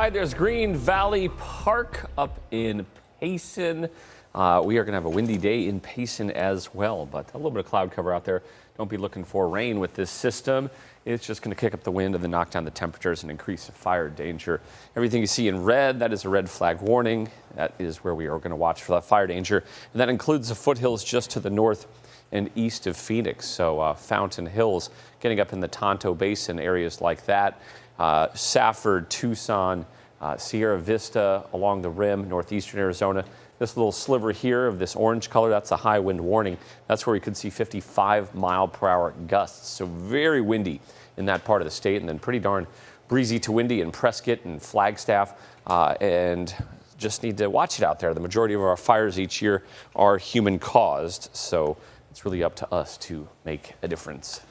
outside. There's Green Valley Park up in Payson. We are going to have a windy day in Payson as well, but a little bit of cloud cover out there. Don't be looking for rain with this system. It's just going to kick up the wind and then knock down the temperatures and increase the fire danger. Everything you see in red, that is a red flag warning. That is where we are going to watch for that fire danger. And that includes the foothills just to the north and east of Phoenix. So Fountain Hills, getting up in the Tonto Basin, areas like that. Safford, Tucson, Sierra Vista along the rim, northeastern Arizona. This little sliver here of this orange color, that's a high wind warning. That's where we could see 55-mile-per-hour gusts. So very windy in that part of the state, and then pretty darn breezy to windy in Prescott and Flagstaff. And just need to watch it out there. The majority of our fires each year are human caused, so it's really up to us to make a difference.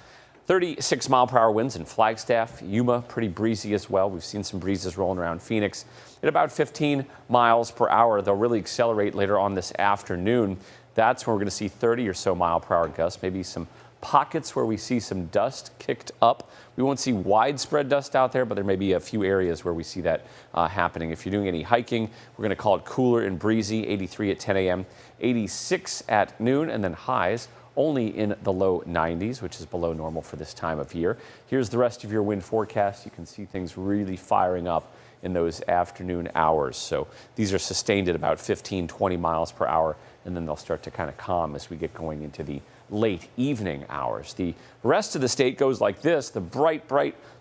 36-mile-per-hour winds in Flagstaff, Yuma, pretty breezy as well. We've seen some breezes rolling around Phoenix at about 15 miles per hour. They'll really accelerate later on this afternoon. That's when we're going to see 30 or so mile-per-hour gusts, maybe some pockets where we see some dust kicked up. We won't see widespread dust out there, but there may be a few areas where we see that happening. If you're doing any hiking, we're going to call it cooler and breezy, 83 at 10 a.m., 86 at noon, and then highs only in the low 90s, which is below normal for this time of year. Here's the rest of your wind forecast. You can see things really firing up in those afternoon hours. So these are sustained at about 15, 20 miles per hour, and then they'll start to kind of calm as we get going into the late evening hours. The rest of the state goes like this. The bright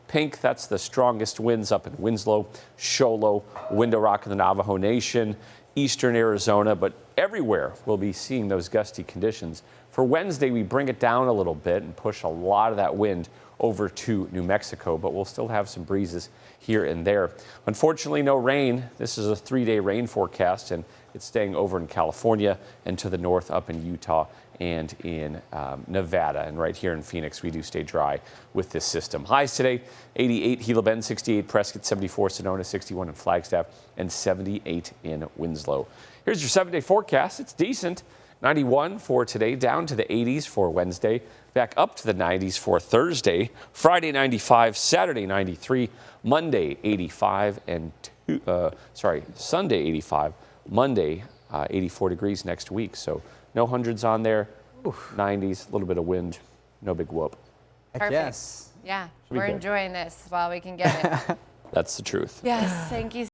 pink, that's the strongest winds up in Winslow, Show Low, Window Rock in the Navajo Nation, eastern Arizona, but everywhere we'll be seeing those gusty conditions. For Wednesday, we bring it down a little bit and push a lot of that wind over to New Mexico, but we'll still have some breezes here and there. Unfortunately, no rain. This is a 3-day rain forecast, and it's staying over in California and to the north up in Utah and in Nevada. And right here in Phoenix, we do stay dry with this system. Highs today, 88 Gila Bend, 68 Prescott, 74 Sonoma, 61 in Flagstaff, and 78 in Winslow. Here's your 7-day forecast. It's decent. 91 for today, down to the 80s for Wednesday, back up to the 90s for Thursday, Friday 95, Saturday 93, Monday 85, and Sunday 85, Monday 84 degrees next week. So no hundreds on there. Oof. 90s, a little bit of wind, no big whoop. Perfect. Yes. Yeah, we're enjoying this while we can get it. That's the truth. Yes, thank you.